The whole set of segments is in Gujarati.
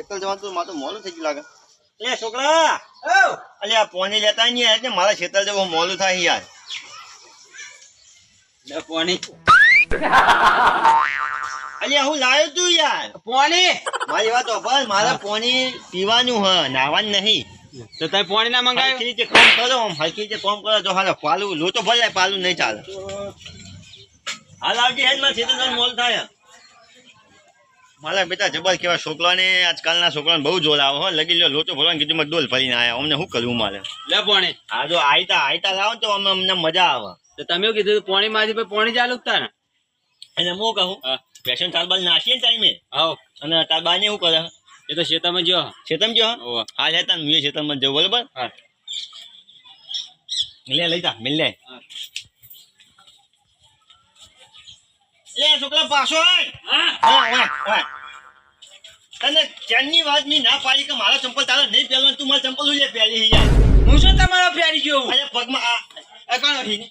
ખેતર જવાનું તો મારું મોડું થઈ ગયું લાગે. એ છોકરા અલ્યા પોણી લેતા નહીં યાર, ને મારા ખેતર જવું મોડું થાય યાર. પોણી અલ્યા હું લાવ્યો તું યાર પોણી. મારી વાત સાંભળ, મારે પોણી પીવાનું હ, નાવાનું નહીં. તો તમે પોણી ના મંગાવ્યું? હરખી રીતે કામ કરો, હરખી રીતે કામ કરો તો હાલો. પાલું લોટો ભરાય, પાલું નહીં ચાલે. હાલ આવતી હેડ માં ખેતર જવાનું મોડું થાય. મારા બેટા જબર કેવા છોકરાને, આજકાલના છોકરાને બહુ જોર આવે હો. લગી લો લોચો ભરવાનું કીધું મેં ડોલ ભરીને આવ્યા. અમને શું કરવું મારે? લે પોણી. હા જો આયતા લાવો તો અમને મજા આવે. તો તમે એવું કીધું પોણી માંથી પોણી ચાલુ જ તા ને. અને હું કહું પેશન તાલબાલ નાખીએ ને ટાઈમે. આવો. અને તાલબાને શું કરે? એ તો શેતામાં જો. શેતમ જો હા હેતા હું શેતમ જવું બરોબર. હા લે લઈ જા મિલ લે. લે છોકરા પાછો આય. તને ચેનની વાત ની ના પાડી કે મારા ચંપલ તારે નહીં પહેરવાનું, તું મારા ચંપલ લે પહેરી યાર. હું શું તમારા પ્યારી ગયો? અરે પગમાં આ કોણ હતી?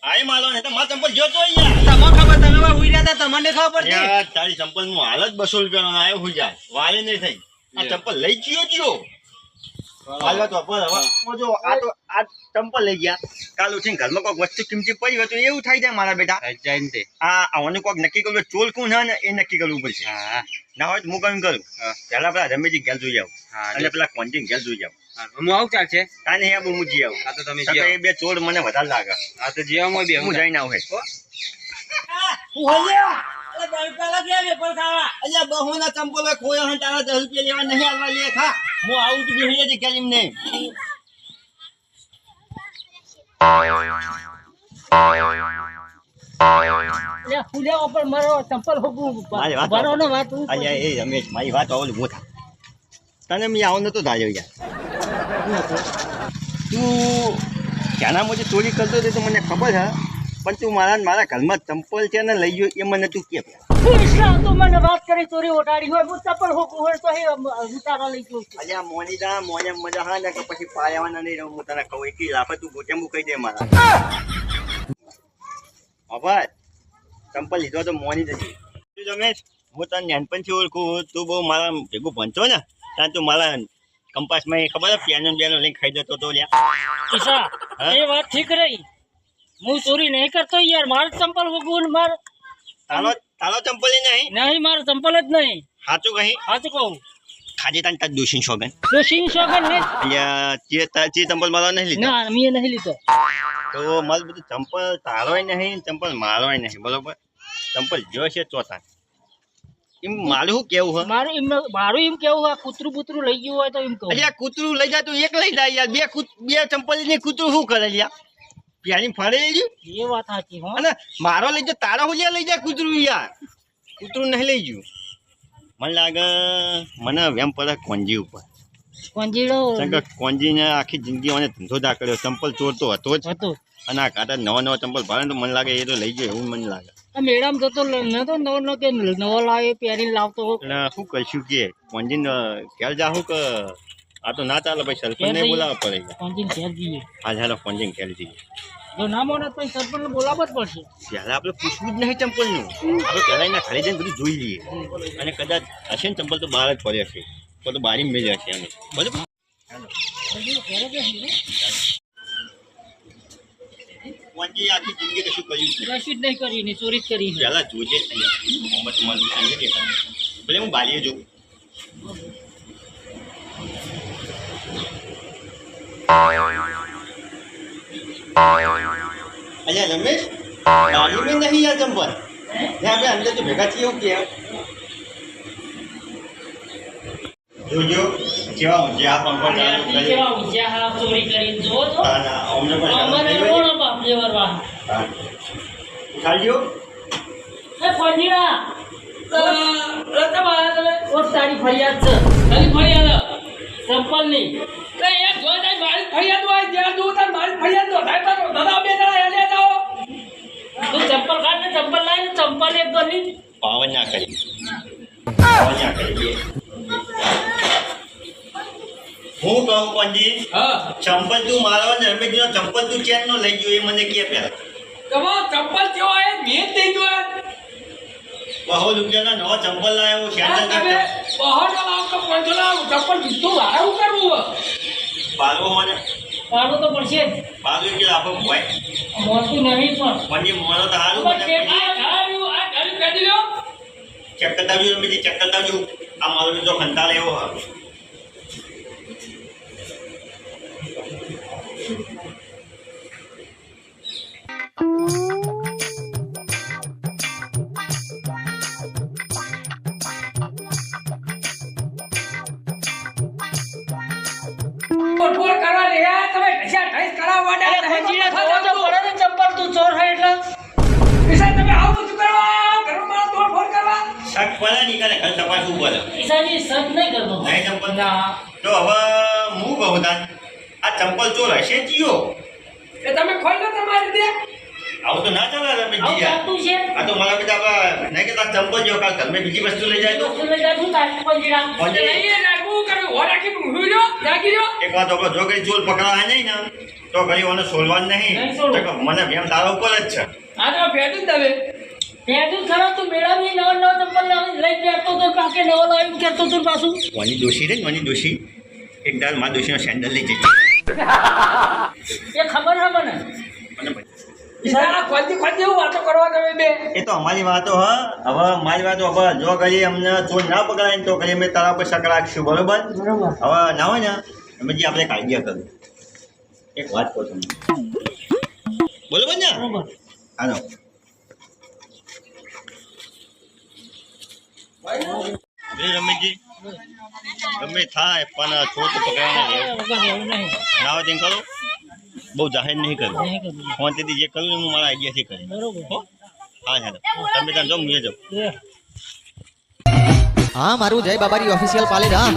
આય મારો ને તો મારા ચંપલ જોતો યાર. તમને ખબર, તમે હુઈ રહ્યા હતા, તમને ખબર પડતી? યાર તારી ચંપલ નું હાલ જ 200 રૂપિયાનો આયો હુઈ જાય. વારે નહીં થઈ. આ ચંપલ લઈ ગયો. હાલવા તો પર હવે જો આ ચંપલ લઈ ગયા. કાલ ઉઠીને ઘરમાં કોઈક વસ્તુ કિંમતી પડી હોય તો એવું થાય જાય મારા બેટા. જાય ને તે. આને કોઈક નક્કી કરવું, ચોલ કોણ ને એ નક્કી કરવું પડશે. હા ના હોય તો હું કયું કરું. પેલા પેલા રમેશજી ઘેર જોઈ આવું અને પેલા કોન્ટી ઘેર જોઈ આવું. હું આવું ચાલશે. તાને હે બહુ મૂજી આવું. હા તો તમે એ બે ચોર મને વધારે લાગે. હા તો જીવા હું બે હું જઈને આવું. બહુના ચંપલો ખોયા હે, તારા 10 રૂપિયા લેવા નહીં આવવા લે ખા. હું આવું તો બેહી જજે કેલીમ નહીં. મારી વાત આવો ઉભો થા. તને મેં આવો નતો ધાર્યો યાર. તું ક્યાંના મુજબ ચોરી કરતો હતો તો મને ખબર છે, પણ તું મારા ઘરમાં ચંપલ છે ને લઈ ગયો એ મને તું કે મને વાત કરી ચોરી ઓટાડી હોય, હું ચપ્પલ હોકું હોય તો ઉતારા લઈ જઉં છું. અલ્યા મોનીદા મોને મજા હા ને કે પછી પાયાવાના નહીં રહું. હું તને કહું એટલી લાફે તું ગોટેમું કહી દે મારા. અભાર ચંપલ લીધો તો મોની જતી. રમેશ હું તને નાનપણથી ઓળખું, તું બહુ મારા ભેગું ભણતો ને ત્યાં તું મારા કંપાસમાં એ ખબર પેનો બેનો લઈને ખાઈ જતો તો લ્યા. એ વાત ઠીક રહી, હું ચોરી નહીં કરતો યાર. મારે ચંપલ હોકું મારે તારો ચંપલ નહીં મારે ચંપલ જ નહીં. સાચું કહી સાચું કહું. ખાજે તાન તાર દોશી શોગન ને જે ચંપલ મારો નહીં લીધો. ના મેં નહીં લીધો. તો મારું બધું ચંપલ તારોય નહીં, ચંપલ મારોય નહીં બરોબર. ચંપલ જો છે ચોથા એમ મારું શું કેવું હોય? મારું એમ કેવું હોય, કૂતરું બૂતરું લઈ ગયું હોય તો એમ કહું. અલ્યા કૂતરું લઈ જાય તો એક લઈ જાય યાર. બે ચંપલ ને કૂતરું શું કરે યાર? પ્યારી ફરે ગયું. એ વાત સાચી હો. અને મારો લઈ જાય, તારા હુલિયા લઈ જાય કૂતરું યાર. કૂતરું નહીં લઈ ગયું. મને લાગે મને વેમ પડે કોંજી ઉપર. કોંજીને આખી જિંદગી મને ધંધો દા કર્યો. ચંપલ ચોરતો હતો જ, અને આ કાંટા નવા ચંપલ ભાવે તો મને લાગે એ તો લઈ ગયો એવું મને લાગે. મેડમ જતો નતો નવો કે નવો લાવે પહેરીને લાવતો. એટલે શું કરશું કે કોંજીને ઘેર જાઉં કે આ તો ના ચાલે ભાઈ, સરપંચને બોલાવવા પડે. કોંજીને ઘેર જઈએ. હા ચાલો કોંજીને ઘેર જઈએ. જો ના મોને તો સરપંચને બોલાવવા જ પડશે. પહેલા આપણે પૂછવું જ નહીં ચંપલનું. આપણે પહેલા એના ઘરે જઈને બધું જોઈ લઈએ, અને કદાચ હશે ને ચંપલ તો બહાર જ પડે હશે તો બારી મેળ હશે અમે બરાબર. કોંજી આખી જિંદગી કશું કર્યું કશું જ નહીં કરી, ચોરી જ કરી. પહેલા જોજે ભલે હું બારીએ જોઉં. અલ્યા રમેશ બારીમાં નહીં યાર ચંપલ. આપણે અંદર તો ભેગા છીએ એવું કે જોજો કેવા ઊંઝા પંપર ચોરી કરીને જો તો અમને અમારે કોણ બાપ લેવરવા ઉઠાડજો. એ ફંજીડા તારી ફરિયાદ છે. તારી ફરિયાદ ચંપલ ની એક જોઈ જાય મારી ફરિયાદ હોય જ્યાં તું તાર મારી ફરિયાદ નો થાય તારો દાદા બે જણા હેલે જાઓ. તું ચંપલ કાઢ ને ચંપલ લાવીને ચંપલ એક ગની પાવન ના કરી હું કહું કોંજી ચંપલ તું મારો ને રમેશનો ચંપલ તું ચેન નો લઈ ગયો એ મને કે પહેલા તમારો ચંપલ કેવો હોય મેં જ લઈ ગયો. બહુ રૂપિયાના નવા ચંપલ લાવ્યો આ સેન્ડલ તમે બહાર ના લાવો તો 500 લાવો ચપ્પલ જૂતું વાળા શું કરવું પાલવો મને પાડો તો પડશે જ. પાલવો કે આપો ભાઈ મોતું નહીં પણ મને મને તો હારું પણ મને આ ગાડી કાઢી લો. ચેક કરતા આવજો રમેશજી ચેક કરતા આવજો આ મારો બીજો ખંતાળ એવો હા ફોડ કરવા લે આ તમે ઢસા ઢસ કરાવવા દે ખંજીને ખોવા તો પડે ને ચંપલ તું ચોર હોય એટલે પૈસા તમે આવું બધું કરવા ઘરમાં મારા તોડ ફોડ કરવા શાક પડે નહીં કરે ઘર તપાસવું પડે પૈસાની સદ નહીં કરતો નહીં ચંપલ ના તો હવે હું કહું તાન આ ચંપલ ચોર હશે જીઓ એ તમે ખોલ લો તમારી રીતે આવું તો ના ચાલે આવું રમેશજી યાર. ચાલતું છે આ તો મારા બેટા આપણે નહીં કે તાર ચંપલ જેવો કાલ ઘરમાં બીજી વસ્તુ લઈ જાય તો વસ્તુ લઈ જાય શું થાય પંજીરા પંજીરા. લઈએ રાખવું કરવું હો રાખી ઊંઘી લ્યો જાગી લ્યો એક વાત આપણે જો કઈ ચોર પકડાય નહીં ને તો ઘડી ઓને સોલવાનું નહીં નહીં સોલવું. તો કે મને એમ તારા ઉપર જ છે આ તો ભેટું જ તમે ભેટું ખરા તું મેળાવી નવા ચપ્પલ લઈ પહેરતો તો પાકે નવો લાવી કહેતો તું પાછું વાની દોશી રે વાની દોશી એક દાલ માં દોશીનો સેન્ડલ લઈ જઈ એ ખબર છે મને મને ભાઈ. આ ખોલતી એવું વાતો કરવા તમે બે એ તો અમારી વાતો હા હવે મારી વાતો હવે જો કરી અમને ચોર ના પકડાય ને તો કરી અમે તારા પર શક રાખશું બરોબર બરોબર હવે ના હોય ને અમે જે આપણે કાયદા કર્યું એક વાત કહું તમને બરોબર ને બરોબર હાલો રમેશજી ગમે થાય પણ ચોર તો પકડાવાના એવું નહીં ના હોય તેમ કરો બહુ જાહેર નહીં કરું નહીં કરવું. ફોનથી જે કરું હું મારા આઈડિયાથી કરી બરોબર હો હા ચાલો તમે ત્યાં જાઓ હું એ જાઉં એ. હા મારું જય બાબારી ઓફિશિયલ પાલેરા